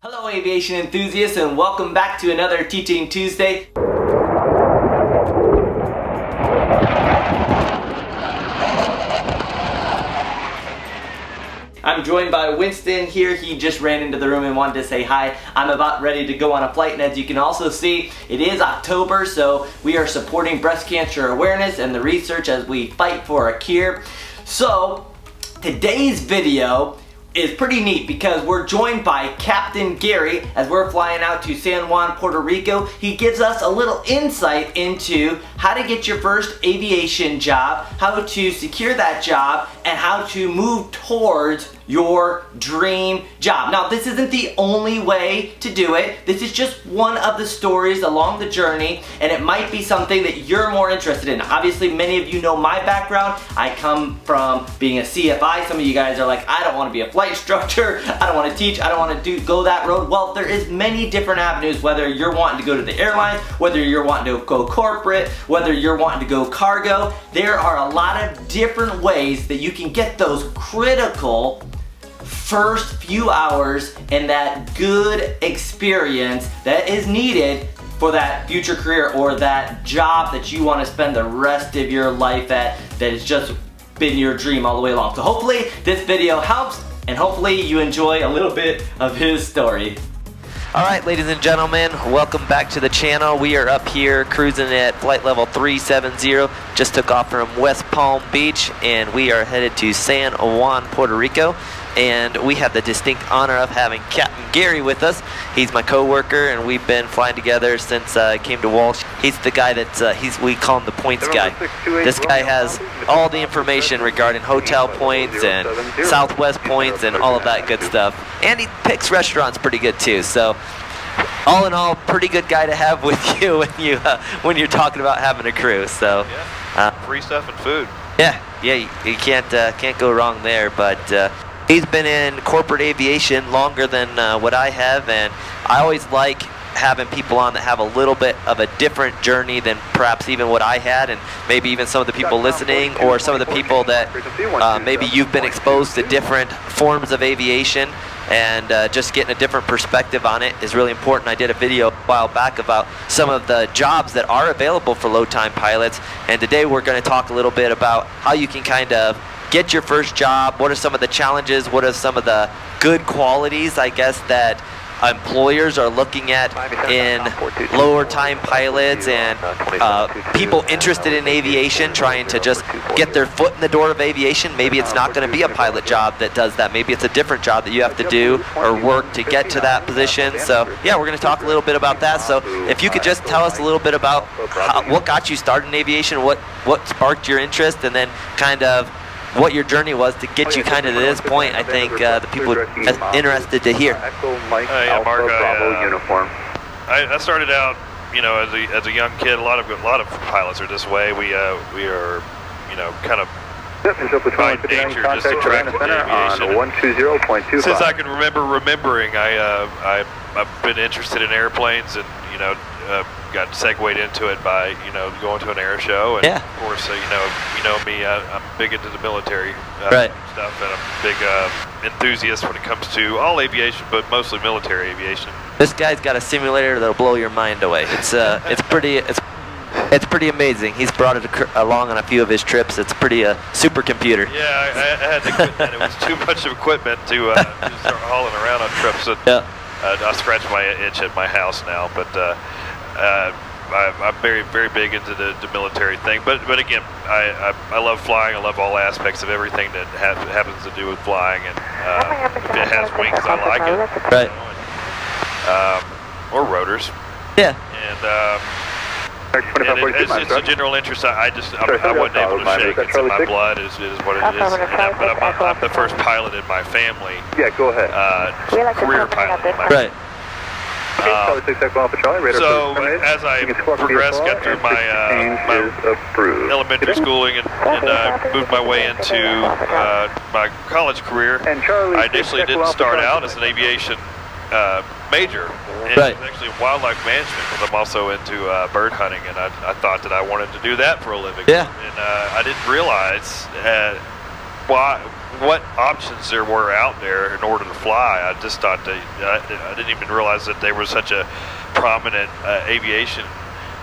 Hello aviation enthusiasts, and welcome back to another Teaching Tuesday. I'm joined by Winston here. He just ran into the room and wanted to say hi. I'm about ready to go on a flight, and as you can also see, it is October, so we are supporting breast cancer awareness and the research as we fight for a cure. So today's video is pretty neat because we're joined by Captain Gary as we're flying out to San Juan, Puerto Rico. He gives us a little insight into how to get your first aviation job, how to secure that job, and how to move towards your dream job. Now, this isn't the only way to do it. This is just one of the stories along the journey, and it might be something that you're more interested in. Obviously, many of you know my background. I come from being a CFI. Some of you guys are like, I don't want to be a flight instructor. I don't want to teach. I don't want to go that road. Well, there is many different avenues, whether you're wanting to go to the airlines, whether you're wanting to go corporate, whether you're wanting to go cargo. There are a lot of different ways that you can get those critical first few hours and that good experience that is needed for that future career or that job that you want to spend the rest of your life at, that has just been your dream all the way along. So hopefully this video helps, and hopefully you enjoy a little bit of his story. Alright, ladies and gentlemen, welcome back to the channel. We are up here cruising at flight level 370. Just took off from West Palm Beach, and we are headed to San Juan, Puerto Rico. And we have the distinct honor of having Captain Gary with us. He's my co-worker, and we've been flying together since I came to Walsh. He's the guy that we call him the points guy. This guy has all the information regarding hotel points and Southwest points and all of that good stuff. And he picks restaurants pretty good too. So all in all, pretty good guy to have with you when you're talking about having a crew. So free stuff and food. Yeah, you can't go wrong there. But he's been in corporate aviation longer than what I have, and I always like having people on that have a little bit of a different journey than perhaps even what I had, and maybe even some of the people listening, or some of the people that maybe you've been exposed to different forms of aviation, and just getting a different perspective on it is really important. I did a video a while back about some of the jobs that are available for low-time pilots, and today we're going to talk a little bit about how you can kind of get your first job. What are some of the challenges? What are some of the good qualities, I guess, that employers are looking at in lower time pilots and people interested in aviation, trying to just get their foot in the door of aviation. Maybe it's not going to be a pilot job that does that. Maybe it's a different job that you have to do or work to get to that position. So yeah, we're going to talk a little bit about that. So if you could just tell us a little bit about what got you started in aviation, what sparked your interest, and then kind of what your journey was to get you kind of to this point. I think the people are interested to hear. Yeah, Mark, I started out, as a young kid. A lot of pilots are this way. We are, kind of by nature just attracted to aviation. Since I can remembering, I've been interested in airplanes, and got segued into it by going to an air show, and of course you know me, I'm big into the military stuff, and I'm a big enthusiast when it comes to all aviation, but mostly military aviation. This guy's got a simulator that'll blow your mind away. It's pretty amazing. He's brought it along on a few of his trips. It's pretty supercomputer. Yeah, I had to quit that. It was too much equipment to start hauling around on trips. So I scratch my itch at my house now, but I'm very, very big into the military thing. But again, I love flying. I love all aspects of everything that happens to do with flying, and if it has wings, I like it. Right. Or rotors. Yeah. And it's a general interest. I wasn't able to shake. It's in my blood. Is what it is. But I'm the first pilot in my family. Yeah, go ahead. Career pilot in my family. Right. So as I progressed, got through my elementary schooling, and moved my way into my college career, I initially didn't start out as an aviation major. And right. It's actually wildlife management, because I'm also into bird hunting, and I thought that I wanted to do that for a living. Yeah. And I didn't realize what options there were out there in order to fly. I just thought I didn't even realize that there was such a prominent aviation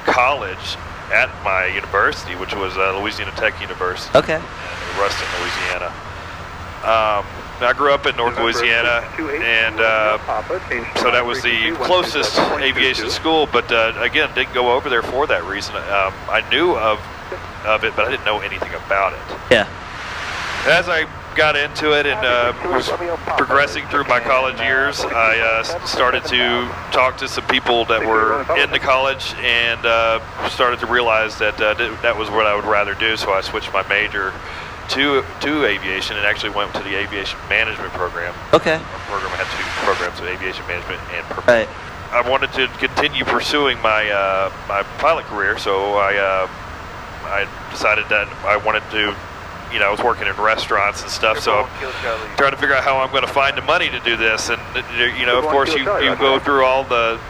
college at my university, which was Louisiana Tech University. Okay. In Ruston, Louisiana. I grew up in North Louisiana, and so that was the closest aviation school, but again, didn't go over there for that reason. I knew of it, but I didn't know anything about it. Yeah. As I got into it and was progressing through my college years, I started to talk to some people that were in the college and started to realize that that was what I would rather do, so I switched my major to aviation and actually went to the aviation management program. Okay. Our program had 2 programs of aviation management and Right. I wanted to continue pursuing my my pilot career, so I decided that I wanted to, I was working in restaurants and stuff, so I'm trying to figure out how I'm going to find the money to do this. And of course, you go through all the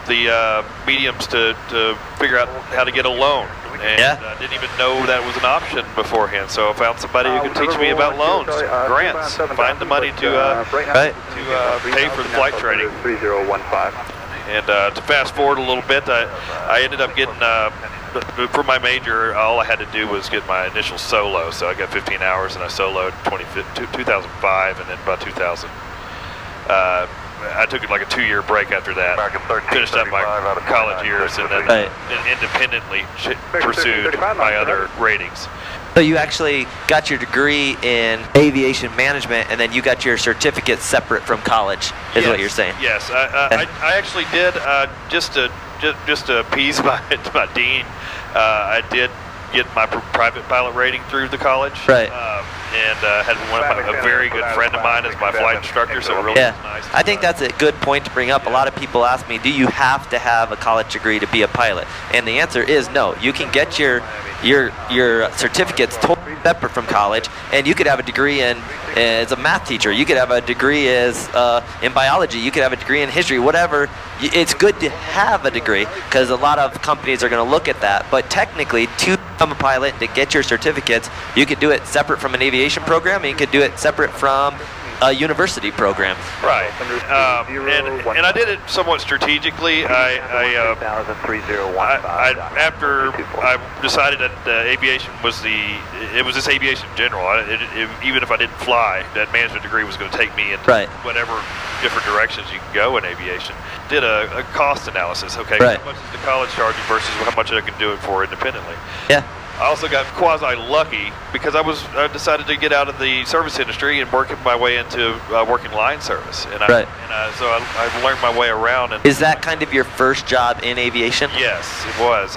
mediums to figure out how to get a loan. And I didn't even know that was an option beforehand, so I found somebody who could teach me about loans, grants, find the money to pay for the flight training. And to fast forward a little bit, I ended up getting, for my major, all I had to do was get my initial solo, so I got 15 hours and I soloed 2005, and then about 2000. I took like a 2-year break after that, finished up my college years, and then independently pursued my other ratings. So you actually got your degree in aviation management, and then you got your certificate separate from college, is what you're saying? Yes, I actually did, just to appease my dean, I did get my private pilot rating through the college. Right. And had a very good friend of mine as my flight instructor, so it really was nice. I think that's a good point to bring up. A lot of people ask me, do you have to have a college degree to be a pilot? And the answer is no. You can get your certificates totally separate from college, and you could have a degree as a math teacher. You could have a degree in biology. You could have a degree in history, whatever. It's good to have a degree because a lot of companies are going to look at that. But technically, to become a pilot, to get your certificates, you could do it separate from an aviation program, and you could do it separate from a university program. Right. And I did it somewhat strategically. After I decided that aviation was this aviation in general. Even if I didn't fly, that management degree was going to take me into whatever different directions you can go in aviation. Did a cost analysis. Okay, how much is the college charging versus how much I can do it for independently? Yeah. I also got quasi-lucky because I decided to get out of the service industry and working my way into working line service. And so I learned my way around. And is that kind of your first job in aviation? Yes, it was.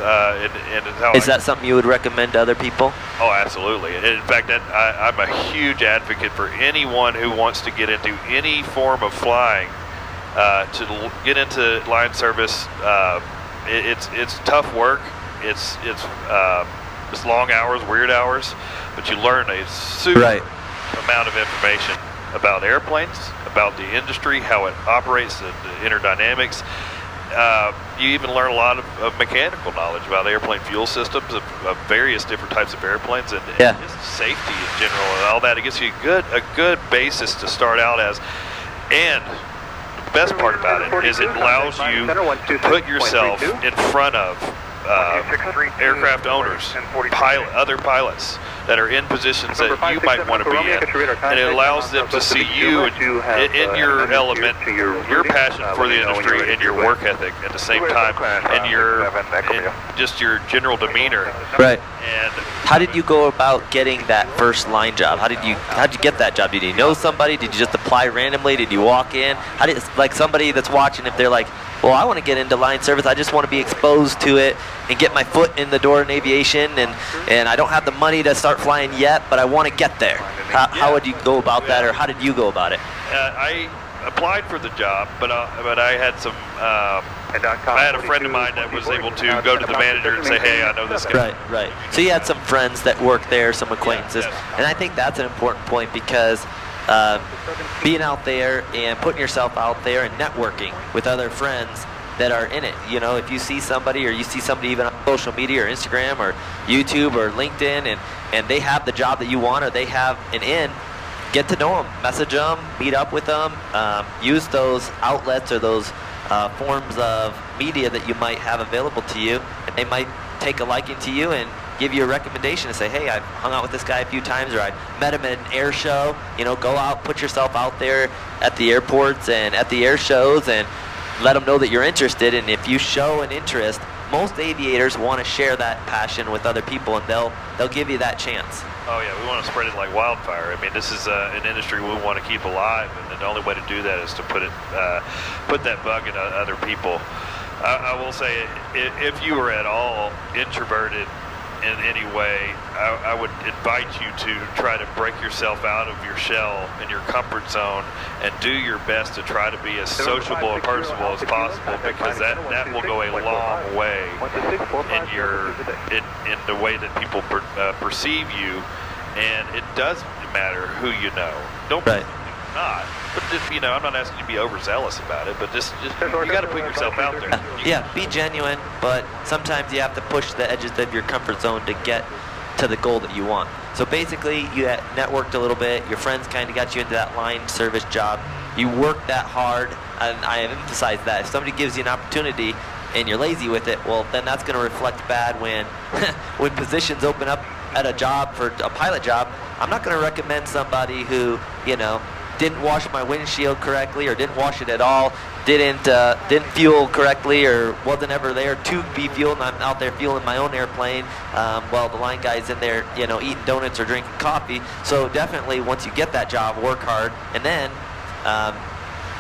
Is that something you would recommend to other people? Oh, absolutely. In fact, I'm a huge advocate for anyone who wants to get into any form of flying to get into line service. It's tough work. It's long hours, weird hours, but you learn a super amount of information about airplanes, about the industry, how it operates, the inner dynamics. You even learn a lot of mechanical knowledge about airplane fuel systems of various different types of airplanes and just safety in general and all that. It gives you a good basis to start out as. And the best part about it is it allows you to put yourself in front of aircraft owners, other pilots that are in positions that you might want to be in, and it allows them to see you in your element, your passion for the industry, and your work ethic at the same time, and just your general demeanor. Right. And how did you go about getting that first line job? How'd you get that job? Did you know somebody? Did you just apply randomly? Did you walk in? Like somebody that's watching, if they're like, well, I want to get into line service, I just want to be exposed to it and get my foot in the door in aviation, and I don't have the money to start flying yet, but I want to get there. How would you go about that, or how did you go about it? I applied for the job, but I had some. I had a friend of mine that was able to go to the manager and say, "Hey, I know this guy." Right. So you had some friends that worked there, some acquaintances, and I think that's an important point because being out there and putting yourself out there and networking with other friends that are in it. If you see somebody, or you see somebody even on social media or Instagram or YouTube or LinkedIn, and they have the job that you want, or they have an in, get to know them, message them, meet up with them, use those outlets or those forms of media that you might have available to you, and they might take a liking to you and give you a recommendation and say, hey, I've hung out with this guy a few times, or I met him at an air show. You know, go out, put yourself out there at the airports and at the air shows and let them know that you're interested. And if you show an interest, most aviators want to share that passion with other people, and they'll give you that chance. Oh yeah, we want to spread it like wildfire. I mean, this is an industry we want to keep alive, and the only way to do that is to put that bug in other people. I will say, if you are at all introverted in any way, I would invite you to try to break yourself out of your shell and your comfort zone and do your best to try to be as sociable and personable as possible, because that will go a long way in the way that people perceive you. And it doesn't matter who you know. Don't right. Not. But just, you know, I'm not asking you to be overzealous about it, but just you got to put yourself out there. Yeah, be genuine, but sometimes you have to push the edges of your comfort zone to get to the goal that you want. So basically, you networked a little bit. Your friends kind of got you into that line service job. You worked that hard, and I have emphasized that. If somebody gives you an opportunity and you're lazy with it, well, then that's going to reflect bad when when positions open up at a job for a pilot job. I'm not going to recommend somebody who, you know, didn't wash my windshield correctly, or didn't wash it at all, didn't fuel correctly, or wasn't ever there to be fueled, and I'm out there fueling my own airplane while the line guy's in there, you know, eating donuts or drinking coffee. So definitely, once you get that job, work hard, and then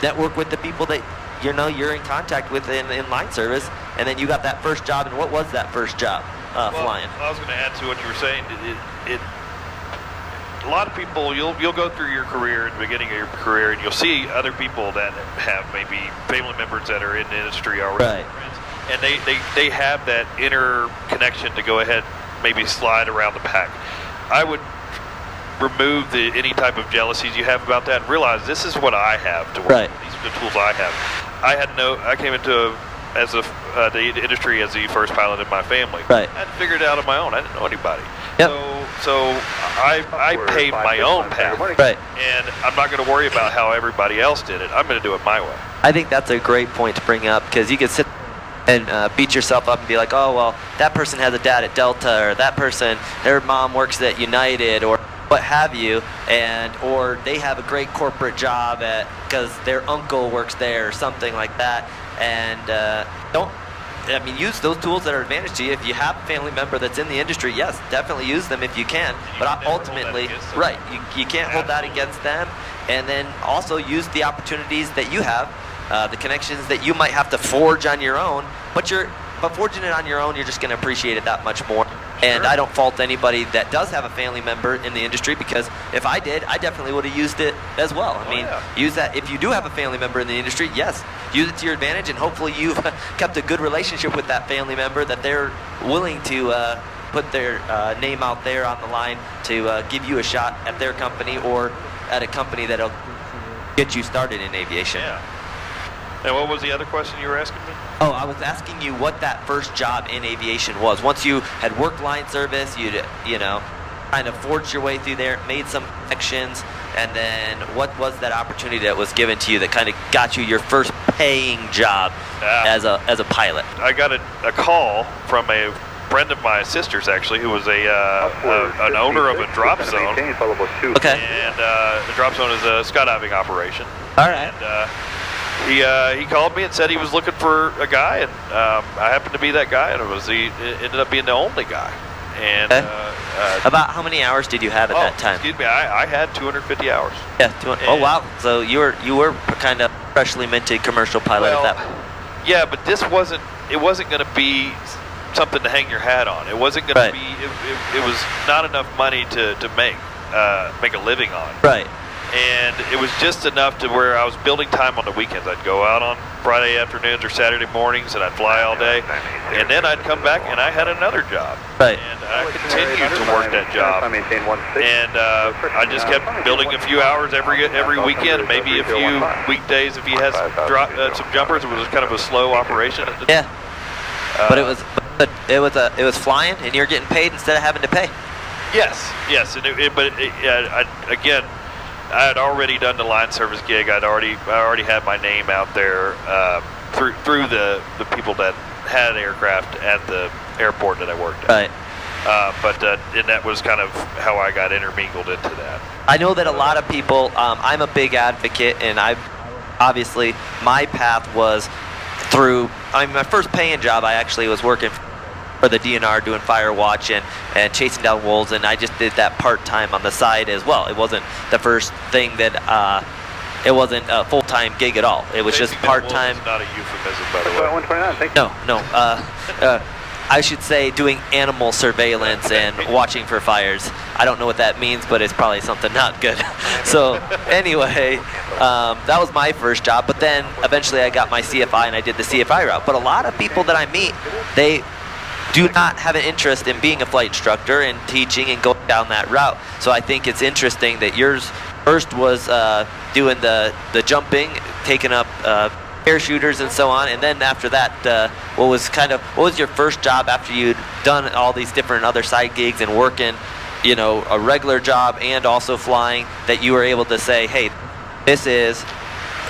network with the people that you know you're in contact with in line service, and then you got that first job. And what was that first job? Flying. I was going to add to what you were saying. A lot of people, you'll go through your career, at the beginning of your career, and you'll see other people that have maybe family members that are in the industry already, right. And they have that inner connection to go ahead, maybe slide around the pack. I would remove any type of jealousies you have about that, and realize this is what I have to work right. with. These are the tools I have. I came into the industry as the first pilot in my family. Right. I had to figure it out on my own. I didn't know anybody. Yep. So I paved my own path. Right. And I'm not going to worry about how everybody else did it. I'm going to do it my way. I think that's a great point to bring up, because you could sit and beat yourself up and be like, oh, well, that person has a dad at Delta, or that person, their mom works at United, or what have you, or they have a great corporate job because their uncle works there or something like that. And use those tools that are advantage to you. If you have a family member that's in the industry, yes, definitely use them if you can. But ultimately, right, you can't hold that against them. And then also use the opportunities that you have, the connections that you might have to forge on your own. But forging it on your own, you're just going to appreciate it that much more. And I don't fault anybody that does have a family member in the industry, because if I did, I definitely would have used it as well. I mean, use that. If you do have a family member in the industry, yes, use it to your advantage, and hopefully you've kept a good relationship with that family member, that they're willing to put their name out there on the line to give you a shot at their company, or at a company that'll get you started in aviation. Yeah. And what was the other question you were asking me? Oh, I was asking you what that first job in aviation was. Once you had worked line service, you kind of forged your way through there, made some connections, and then what was that opportunity that was given to you that kind of got you your first paying job as a pilot? I got a call from a friend of my sister's, actually, who was an owner of a drop zone. Okay. And the drop zone is a skydiving operation. All right. And he called me and said he was looking for a guy, and I happened to be that guy, and it ended up being the only guy. And about how many hours did you have at that time? Excuse me, I had 250 hours. Yeah. Oh wow. So you were kind of freshly minted commercial pilot at that point. Yeah, but it wasn't going to be something to hang your hat on. It wasn't going to be. It was not enough money to make a living on. Right. And it was just enough to where I was building time on the weekends. I'd go out on Friday afternoons or Saturday mornings, and I'd fly all day. And then I'd come back, and I had another job. Right. And I continued to work that job. And I just kept building a few hours every weekend, maybe a few weekdays if you had some jumpers. It was kind of a slow operation. Yeah. But it was flying, and you're getting paid instead of having to pay. Yes. And again, I had already done the line service gig. I already had my name out there through the people that had aircraft at the airport that I worked at. Right. And that was kind of how I got intermingled into that. I know that a lot of people, I'm a big advocate, and obviously my path was through, my first paying job, I actually was working for the DNR doing fire watch and chasing down wolves, and I just did that part-time on the side as well. It wasn't the first thing that, it wasn't a full-time gig at all. It was just part-time. Not a euphemism, by the way. No. I should say doing animal surveillance and watching for fires. I don't know what that means, but it's probably something not good. So anyway, that was my first job. But then eventually I got my CFI and I did the CFI route. But a lot of people that I meet, they do not have an interest in being a flight instructor and teaching and going down that route. So I think it's interesting that yours first was doing the jumping, taking up parachuters and so on, and then after that, what was your first job after you'd done all these different other side gigs and working, a regular job and also flying, that you were able to say, hey, this is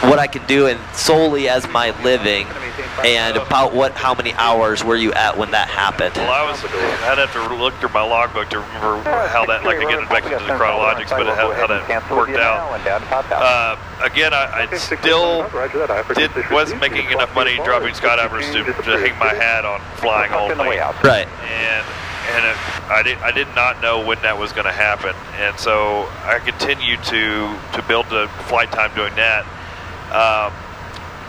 what I can do and solely as my living, and about how many hours were you at when that happened? Well, I'd have to look through my logbook to remember how that, like again, back into the chronologics, but how that worked out. Again, I still wasn't making enough money dropping skydivers to hang my hat on flying only. Right. And I did not know when that was going to happen, and so I continued to build the flight time doing that.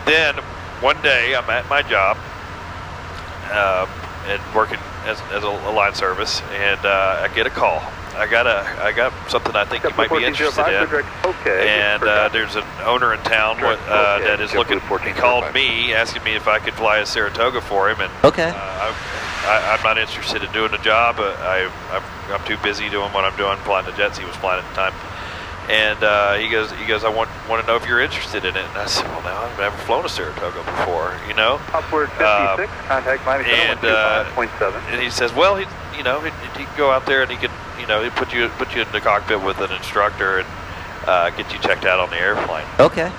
Then one day I'm at my job and working as a line service, and I get a call. I got something I think you might be interested in, and there's an owner in town that is looking. He called me asking me if I could fly a Saratoga for him, and okay. I'm not interested in doing the job. I'm too busy doing what I'm doing, flying the jets he was flying at the time. And he goes, I want to know if you're interested in it. And I said, well, no, I've never flown a Saratoga before, Upward 56, contact Miami 7.7. And he says, well, he can go out there and he could, he'd put you in the cockpit with an instructor and get you checked out on the airplane. Okay.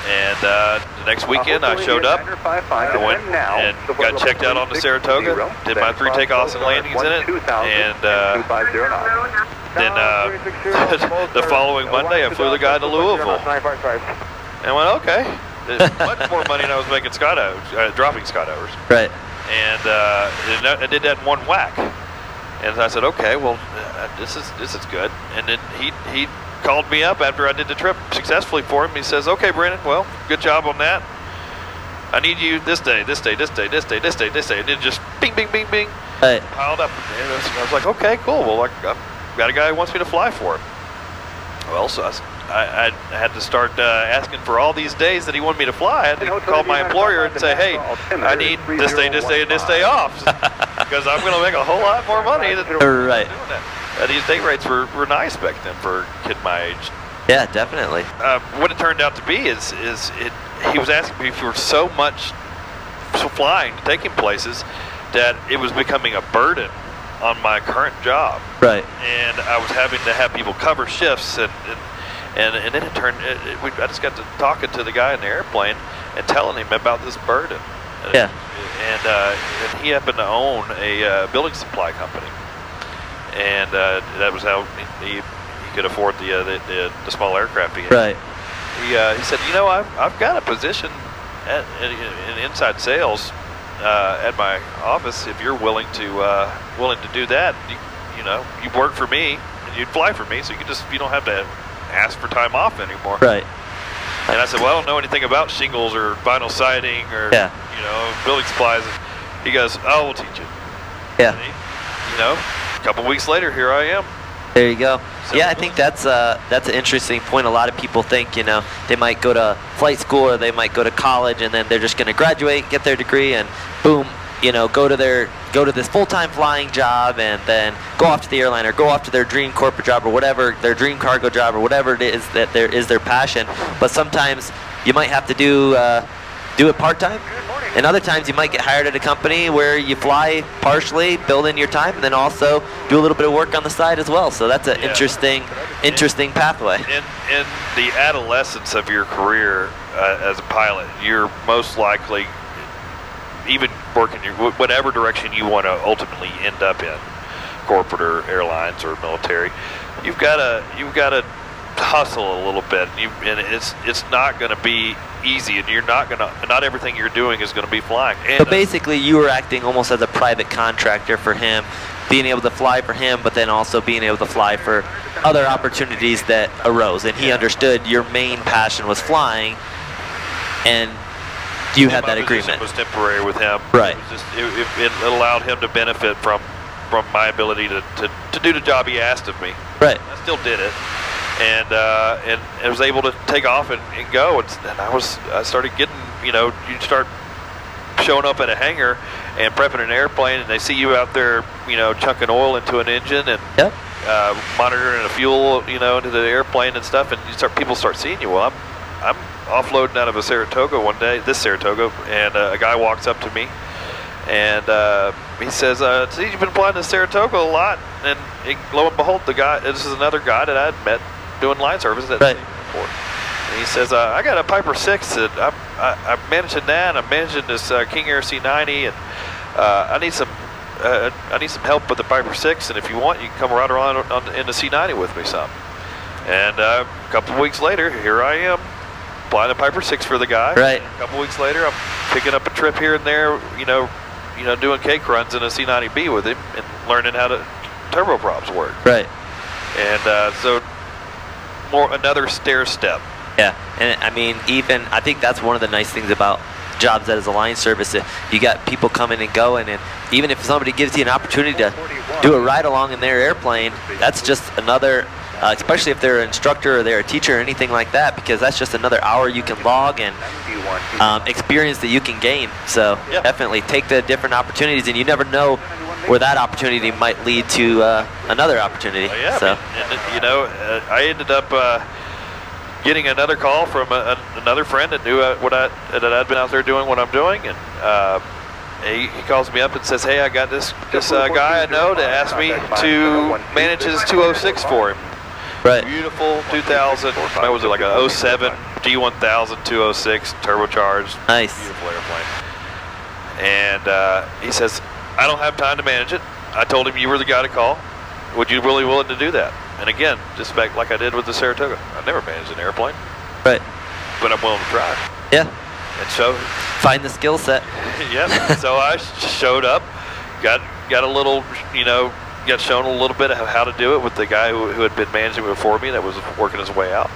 And the next weekend I showed up, I went and got checked out on the Saratoga, did my 3 takeoffs and landings in it, and then the following Monday I flew the guy to Louisville. And I went, okay. It's much more money than I was making dropping skydivers. Right. And I did that in one whack. And I said, okay, well, this is good. And then he called me up after I did the trip successfully for him. He says, okay, Brandon, well, good job on that. I need you this day, this day, this day, this day, this day, this day. And it just bing, bing, bing, bing, piled up. And I was like, okay, cool. Well, I've got a guy who wants me to fly for him. Well, so I had to start asking for all these days that he wanted me to fly. I had to call my employer and say, hey, I need this day, this day, and this day off, because I'm going to make a whole lot more money than doing that. These day rates were nice back then for a kid my age. Yeah, definitely. What it turned out to be is he was asking me for so much flying, taking places, that it was becoming a burden on my current job. Right. And I was having to have people cover shifts, and then it turned. I just got to talking to the guy in the airplane and telling him about this burden. Yeah. And he happened to own a building supply company, and that was how he could afford the small aircraft he had. Right. He said, I've got a position in inside sales at my office. If you're willing to do that, you work for me and you'd fly for me, so you don't have to ask for time off anymore. Right. And I said, well, I don't know anything about shingles or vinyl siding or building supplies. And he goes, oh, we'll teach you. Yeah. And a couple weeks later, here I am. There you go. Yeah, I think that's an interesting point. A lot of people think, they might go to flight school or they might go to college and then they're just going to graduate, get their degree, and boom, go to this full-time flying job, and then go off to the airline or go off to their dream corporate job or whatever, their dream cargo job or whatever it is that is their passion. But sometimes you might have to do it part-time. And other times you might get hired at a company where you fly partially, build in your time, and then also do a little bit of work on the side as well. So that's an interesting pathway. In the adolescence of your career as a pilot, you're most likely, even working whatever direction you want to ultimately end up in, corporate or airlines or military, you've got to hustle a little bit, and it's not going to be easy, and not everything you're doing is going to be flying. And, so basically, you were acting almost as a private contractor for him, being able to fly for him, but then also being able to fly for other opportunities that arose. And he understood your main passion was flying, and you had that agreement. It was temporary with him. Right. It allowed him to benefit from my ability to do the job he asked of me. Right. I still did it, and I was able to take off and go. And I started getting, you start showing up at a hangar and prepping an airplane, and they see you out there, chunking oil into an engine and yep. Monitoring the fuel, into the airplane and stuff, and people start seeing you. Well, I'm offloading out of a Saratoga one day, this Saratoga, and a guy walks up to me, and he says, "See, you've been flying this Saratoga a lot." And lo and behold, this is another guy that I had met doing line service at the airport. And he says, "I got a Piper 6 that I'm managing that. I'm managing this King Air C90, and I need some help with the Piper 6. And if you want, you can come right around in the C90 with me some." And a couple of weeks later, here I am, flying the Piper 6 for the guy. Right. And a couple of weeks later, I'm picking up a trip here and there, doing cake runs in a C90B with him and learning how to turboprops work. Right. And so another stair step. Yeah, and I think that's one of the nice things about jobs as a line service. You got people coming and going, and even if somebody gives you an opportunity to do a ride along in their airplane, that's just another, especially if they're an instructor or they're a teacher or anything like that, because that's just another hour you can log and experience that you can gain. So definitely take the different opportunities, and you never know where that opportunity might lead to another opportunity. So. I ended up getting another call from another friend that knew that I'd been out there doing what I'm doing, and he calls me up and says, "Hey, I got this guy I know that asked me to manage his 206 for him." Right. Beautiful 2000. What was it, like a 07 G1000 206 turbocharged. Nice. Beautiful airplane. And he says, "I don't have time to manage it." I told him you were the guy to call. Would you really willing to do that? And again, just back like I did with the Saratoga. I never managed an airplane. Right. But I'm willing to try. Yeah. And so find the skill set. Yep. So I showed up, got a little, got shown a little bit of how to do it with the guy who had been managing before me that was working his way out,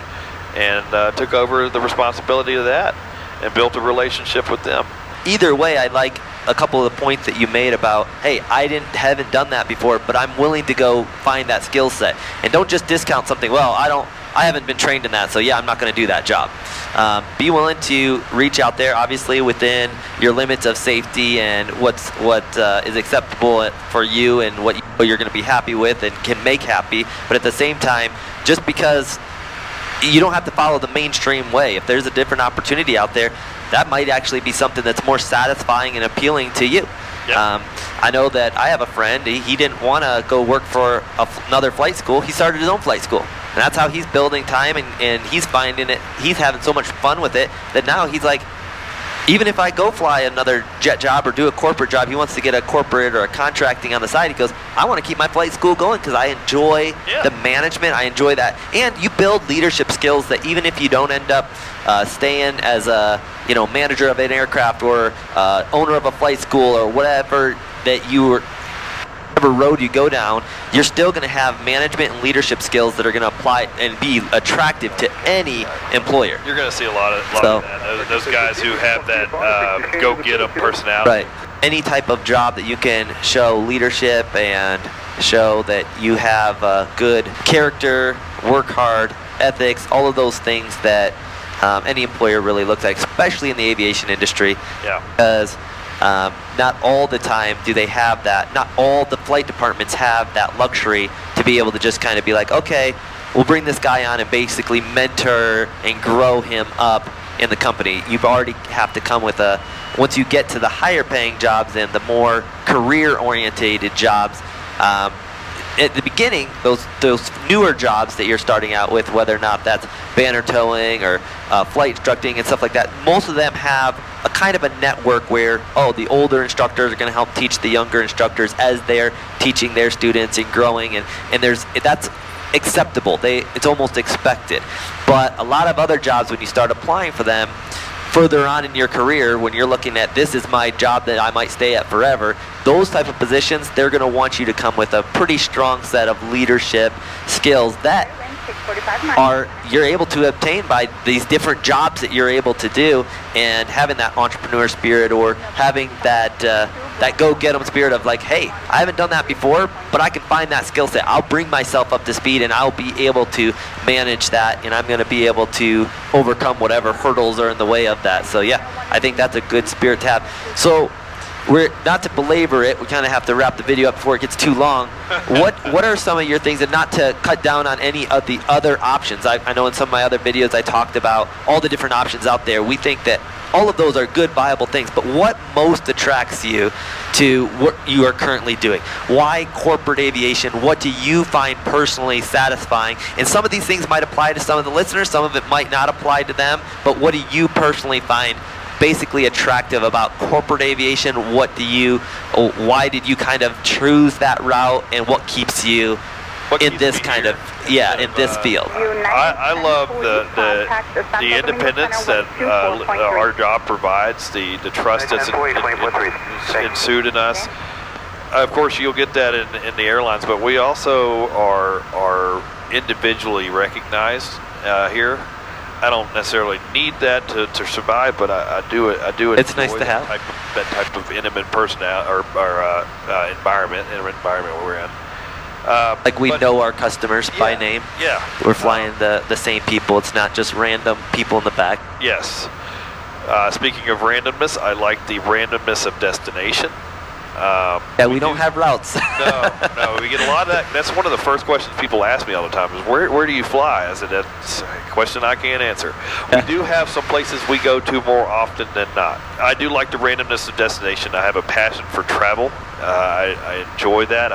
and took over the responsibility of that and built a relationship with them. Either way, I like a couple of the points that you made about, hey, I haven't done that before, but I'm willing to go find that skill set. And don't just discount something, well, I haven't been trained in that, so yeah, I'm not going to do that job. Be willing to reach out there, obviously within your limits of safety and what is acceptable for you and what you're going to be happy with and can make happy. But at the same time, just because you don't have to follow the mainstream way. If there's a different opportunity out there, that might actually be something that's more satisfying and appealing to you. Yep. I know that I have a friend, he didn't want to go work for another flight school. He started his own flight school. And that's how he's building time, and he's finding it, he's having so much fun with it that now he's like, even if I go fly another jet job or do a corporate job, he wants to get a corporate or a contracting on the side. He goes, I want to keep my flight school going because I enjoy the management. I enjoy that. And you build leadership skills that even if you don't end up staying as a manager of an aircraft or owner of a flight school or whatever road you go down, you're still going to have management and leadership skills that are going to apply and be attractive to any employer. You're going to see a lot of that. Those guys who have that go-get-em personality. Right. Any type of job that you can show leadership and show that you have good character, work hard, ethics, all of those things that any employer really looks at, especially in the aviation industry. Yeah. Because not all the time do they have that. Not all the flight departments have that luxury to be able to just kind of be like, okay, we'll bring this guy on and basically mentor and grow him up in the company. You already have to come with a, once you get to the higher paying jobs and the more career orientated jobs, at the beginning, those newer jobs that you're starting out with, whether or not that's banner towing or flight instructing and stuff like that, most of them have a kind of a network where, oh, the older instructors are going to help teach the younger instructors as they're teaching their students and growing, and that's acceptable. It's almost expected. But a lot of other jobs, when you start applying for them further on in your career, when you're looking at, this is my job that I might stay at forever, those type of positions, they're going to want you to come with a pretty strong set of leadership skills that you're able to obtain by these different jobs that you're able to do, and having that entrepreneur spirit, or having that that go-get-em spirit of like, hey, I haven't done that before, but I can find that skill set. I'll bring myself up to speed, and I'll be able to manage that, and I'm going to be able to overcome whatever hurdles are in the way of that. So yeah, I think that's a good spirit to have. So we're not to belabor it, we kind of have to wrap the video up before it gets too long. What are some of your things, and not to cut down on any of the other options? I know in some of my other videos I talked about all the different options out there. We think that all of those are good, viable things, but what most attracts you to what you are currently doing? Why corporate aviation? What do you find personally satisfying? And some of these things might apply to some of the listeners, some of it might not apply to them, but what do you personally find basically attractive about corporate aviation? Why did you kind of choose that route, and what keeps you in this kind of, in this field? I love the independence that our job provides, the trust that's ensued in us. Of course, you'll get that in the airlines, but we also are individually recognized here. I don't necessarily need that to survive, but I do it. It's nice to have that type of intimate personality or environment we're in. Like we know our customers by name. Yeah. We're flying the same people. It's not just random people in the back. Yes. Speaking of randomness, I like the randomness of destination. We don't have routes. No, we get a lot of that. That's one of the first questions people ask me all the time is, where do you fly? I said, that's a question I can't answer. We do have some places we go to more often than not. I do like the randomness of destination. I have a passion for travel. I enjoy that.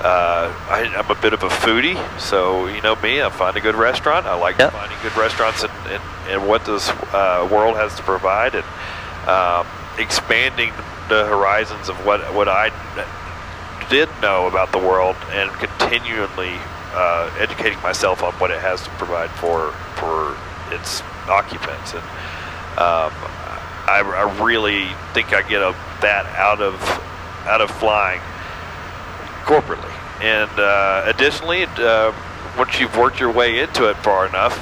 I'm a bit of a foodie, so you know me, I find a good restaurant. I like finding good restaurants and what this world has to provide, and expanding the horizons of what I did know about the world, and continually educating myself on what it has to provide for its occupants. And I really think I get that out of flying corporately. And additionally, once you've worked your way into it far enough,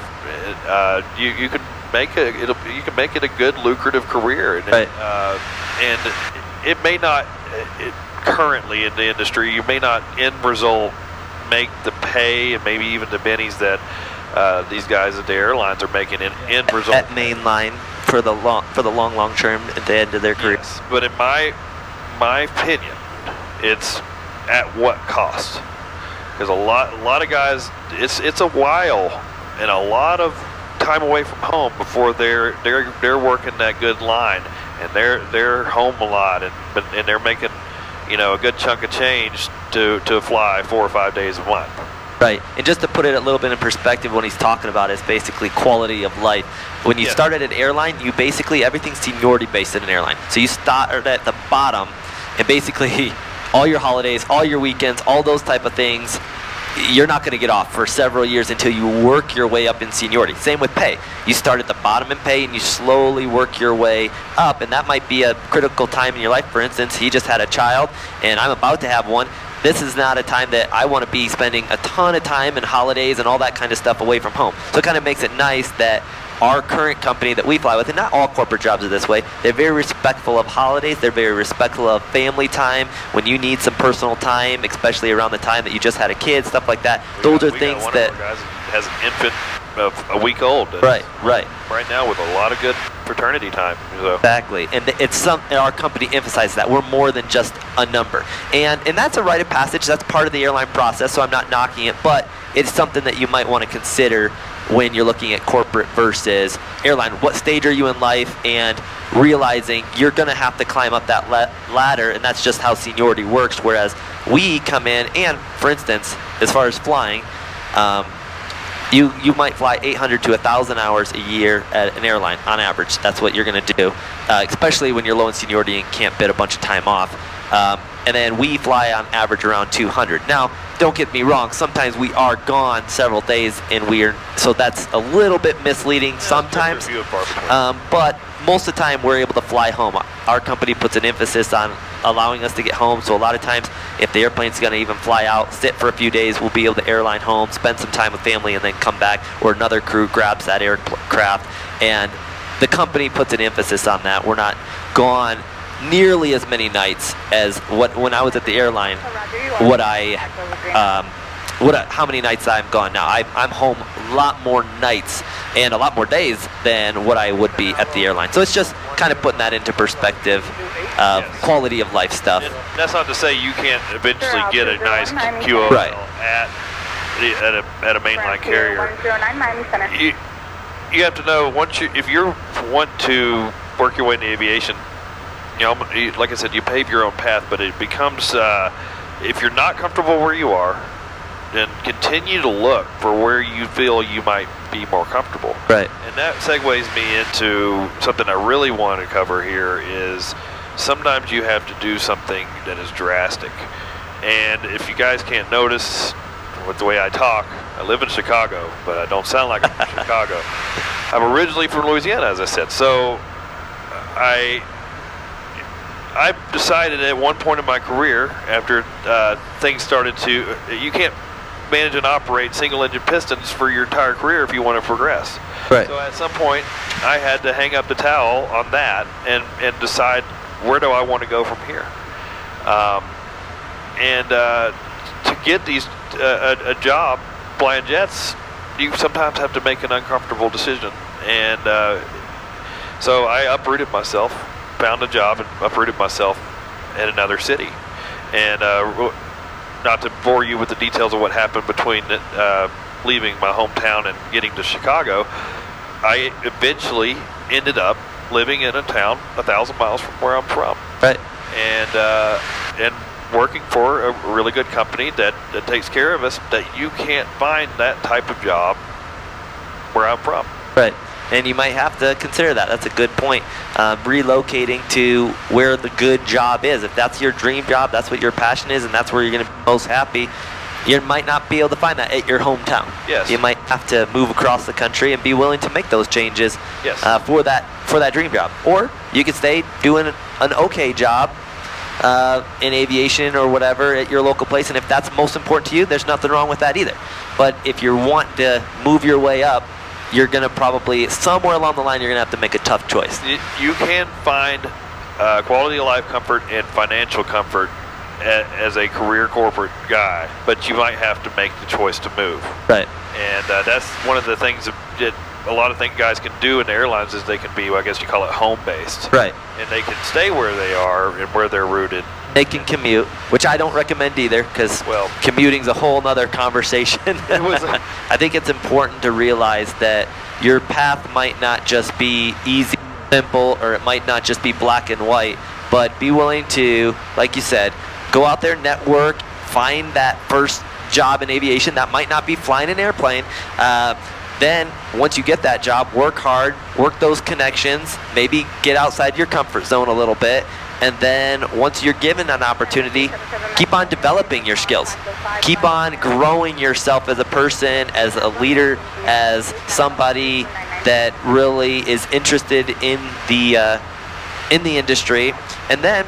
you can make it a good, lucrative career. And, right. And it may not currently in the industry, you may not end result make the pay and maybe even the bennies that these guys at the airlines are making in end result at mainline for the long term at the end of their career. Yes, but in my opinion, it's at what cost? Because a lot of guys, it's a while and a lot of time away from home before they're working that good line, and they're home a lot, and they're making a good chunk of change to fly 4 or 5 days a month. Right, and just to put it a little bit in perspective, what he's talking about is basically quality of life. When you start at an airline, you basically, everything's seniority based in an airline. So you start at the bottom, and basically all your holidays, all your weekends, all those type of things, you're not going to get off for several years until you work your way up in seniority. Same with pay. You start at the bottom in pay and you slowly work your way up, and that might be a critical time in your life. For instance, he just had a child and I'm about to have one. This is not a time that I want to be spending a ton of time and holidays and all that kind of stuff away from home. So it kind of makes it nice that our current company that we fly with, and not all corporate jobs are this way, they're very respectful of holidays, they're very respectful of family time, when you need some personal time, especially around the time that you just had a kid, stuff like that. Those are things that... One of our guys has an infant of a week old. Right. Right now with a lot of good fraternity time. So. Exactly, and our company emphasizes that. We're more than just a number. And that's a rite of passage, that's part of the airline process, so I'm not knocking it, but it's something that you might want to consider when you're looking at corporate versus airline. What stage are you in life, and realizing you're going to have to climb up that ladder, and that's just how seniority works. Whereas we come in, and for instance, as far as flying, you might fly 800 to 1,000 hours a year at an airline on average. That's what you're going to do, especially when you're low in seniority and can't bid a bunch of time off. And then we fly on average around 200. Now, don't get me wrong, sometimes we are gone several days, and so that's a little bit misleading sometimes. But most of the time we're able to fly home. Our company puts an emphasis on allowing us to get home, so a lot of times if the airplane's going to even fly out, sit for a few days, we'll be able to airline home, spend some time with family, and then come back, or another crew grabs that aircraft, and the company puts an emphasis on that. We're not gone nearly as many nights as when I was at the airline. How many nights I'm gone now? I'm home a lot more nights and a lot more days than what I would be at the airline. So it's just kind of putting that into perspective of quality of life stuff. And that's not to say you can't eventually get a nice QOL right. at a mainline carrier. You have to know, if you want to work your way in the aviation, like I said, you pave your own path, but it becomes, if you're not comfortable where you are, then continue to look for where you feel you might be more comfortable. Right. And that segues me into something I really want to cover here is sometimes you have to do something that is drastic. And if you guys can't notice with the way I talk, I live in Chicago, but I don't sound like I'm from Chicago. I'm originally from Louisiana, as I said. So I decided at one point in my career, after things started to, you can't manage and operate single-engine pistons for your entire career if you want to progress. Right. So at some point, I had to hang up the towel on that and decide, where do I want to go from here? To get a job flying jets, you sometimes have to make an uncomfortable decision. And so I uprooted myself, found a job, and uprooted myself in another city. And not to bore you with the details of what happened between leaving my hometown and getting to Chicago, I eventually ended up living in a town 1,000 miles from where I'm from. Right. And working for a really good company that takes care of us, that you can't find that type of job where I'm from. Right. And you might have to consider that. That's a good point. Relocating to where the good job is. If that's your dream job, that's what your passion is, and that's where you're going to be most happy, you might not be able to find that at your hometown. Yes. You might have to move across the country and be willing to make those changes. Yes. For that dream job. Or you could stay doing an okay job in aviation or whatever at your local place, and if that's most important to you, there's nothing wrong with that either. But if you want to move your way up, you're going to probably, somewhere along the line, you're going to have to make a tough choice. You can find quality of life comfort and financial comfort as a career corporate guy, but you might have to make the choice to move. Right. And that's one of the things that a lot of guys can do in the airlines is they can be, I guess you call it, home-based. Right. And they can stay where they are and where they're rooted. They can commute, which I don't recommend either, because commuting's a whole nother conversation. I think it's important to realize that your path might not just be easy, simple, or it might not just be black and white, but be willing to, like you said, go out there, network, find that first job in aviation. That might not be flying an airplane. Then, once you get that job, work hard, work those connections, maybe get outside your comfort zone a little bit, and then once you're given an opportunity, keep on developing your skills. Keep on growing yourself as a person, as a leader, as somebody that really is interested in the industry. And then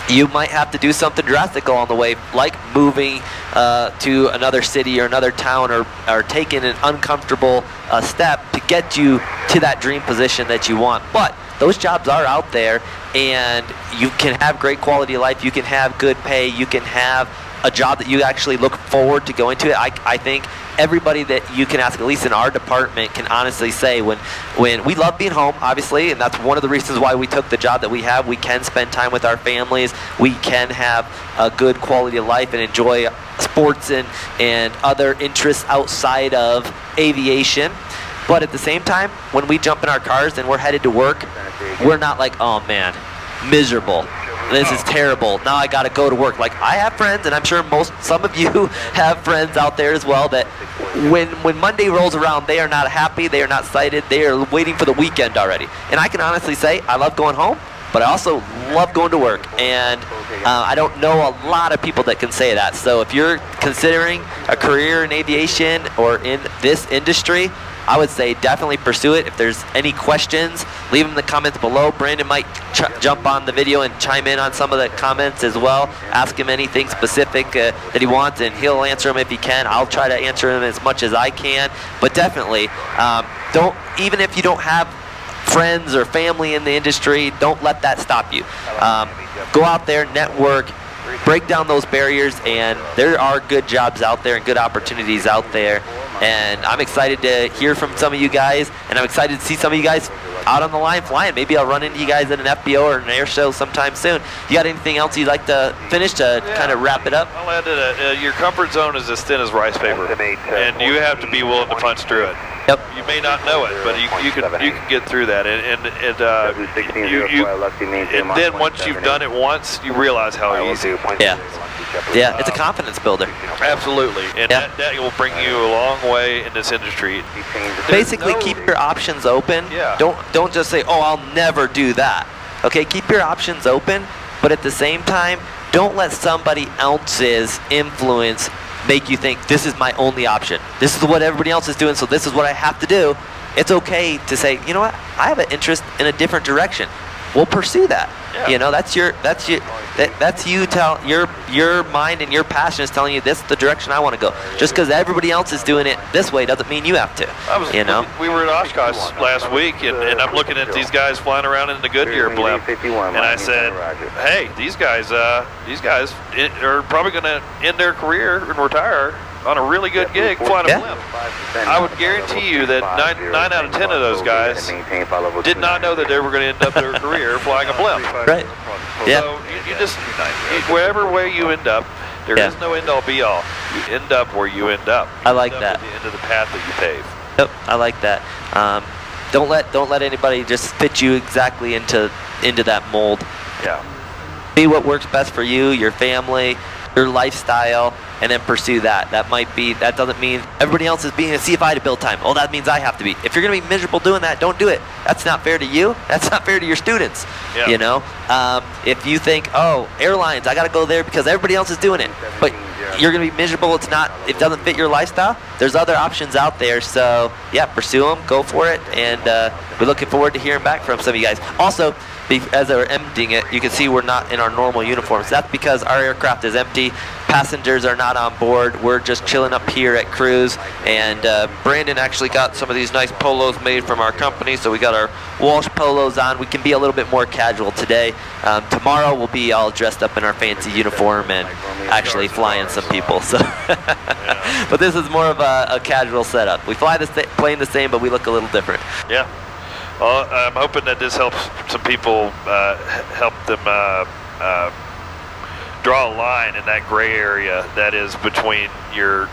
you might have to do something drastic along the way, like moving to another city or another town, or taking an uncomfortable step to get you to that dream position that you want. But those jobs are out there, and you can have great quality of life, you can have good pay, you can have a job that you actually look forward to going to. I think everybody that you can ask, at least in our department, can honestly say when we love being home, obviously, and that's one of the reasons why we took the job that we have. We can spend time with our families. We can have a good quality of life and enjoy sports and other interests outside of aviation. But at the same time, when we jump in our cars and we're headed to work, we're not like, oh man, miserable. This is terrible. Now I got to go to work. Like, I have friends, and I'm sure some of you have friends out there as well, that when Monday rolls around, they are not happy, they are not excited, they are waiting for the weekend already. And I can honestly say I love going home, but I also love going to work. And I don't know a lot of people that can say that. So if you're considering a career in aviation or in this industry, I would say definitely pursue it. If there's any questions, leave them in the comments below. Brandon might jump on the video and chime in on some of the comments as well. Ask him anything specific that he wants, and he'll answer them if he can. I'll try to answer them as much as I can. But definitely, even if you don't have friends or family in the industry, don't let that stop you. Go out there, network, break down those barriers, and there are good jobs out there and good opportunities out there. And I'm excited to hear from some of you guys, and I'm excited to see some of you guys out on the line flying. Maybe I'll run into you guys at an FBO or an air show sometime soon. You got anything else you'd like to finish to kind of wrap it up? I'll add to that. Your comfort zone is as thin as rice paper, and you have to be willing to punch through it. Yep. You may not know it, but you can get through that. And then once you've done it once, you realize how easy. Yeah, it's a confidence builder. Absolutely, and that will bring you a long way in this industry. Basically, keep your options open. Yeah. Don't just say, oh, I'll never do that. Okay, keep your options open, but at the same time, don't let somebody else's influence make you think this is my only option. This is what everybody else is doing, so this is what I have to do. It's okay to say, you know what, I have an interest in a different direction. We'll pursue that. Yeah. You know, that's you tell your mind and your passion is telling you this is the direction I want to go. Just because everybody else is doing it this way doesn't mean you have to. We were at Oshkosh last week, and I'm looking at these guys flying around in the Goodyear blimp, and I said, hey, these guys are probably going to end their career and retire on a really good gig flying a blimp. I would guarantee you that 9 out of 10 of those guys did not know that they were going to end up their career flying a blimp. Right. Yeah. So you just, wherever way you end up, there is no end all be all. You end up where you end up. I like that. At the end of the path that you pave. Yep, I like that. Don't let anybody just fit you exactly into that mold. Yeah. Be what works best for you, your family, your lifestyle, and then pursue that. That doesn't mean everybody else is being a CFI to build time. Oh, that means I have to be. If you're going to be miserable doing that, don't do it. That's not fair to you. That's not fair to your students. Yeah. You know, if you think, oh, airlines, I got to go there because everybody else is doing it, but you're going to be miserable. It doesn't fit your lifestyle. There's other options out there. So yeah, pursue them, go for it, and we're looking forward to hearing back from some of you guys. Also, as we're emptying it, you can see we're not in our normal uniforms. That's because our aircraft is empty. Passengers are not on board. We're just chilling up here at cruise. And Brandon actually got some of these nice polos made from our company, so we got our Walsh polos on. We can be a little bit more casual today. Tomorrow we'll be all dressed up in our fancy uniform and actually flying some people. So, but this is more of a casual setup. We fly the plane the same, but we look a little different. Yeah. Well, I'm hoping that this helps some people, help them draw a line in that gray area that is between your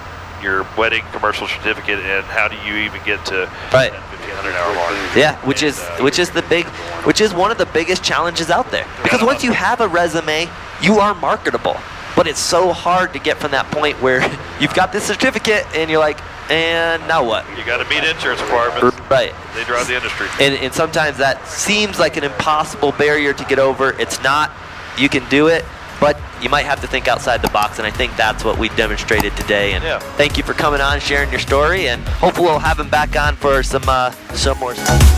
wedding commercial certificate and how do you even get to that 1,500 hour mark. Yeah, which is one of the biggest challenges out there. Because once you have a resume, you are marketable. But it's so hard to get from that point where you've got this certificate and you're like, and now what? You got to meet insurance requirements. Right. They drive the industry. And sometimes that seems like an impossible barrier to get over. It's not. You can do it, but you might have to think outside the box, and I think that's what we demonstrated today. And thank you for coming on, sharing your story, and hopefully we'll have him back on for some more stuff.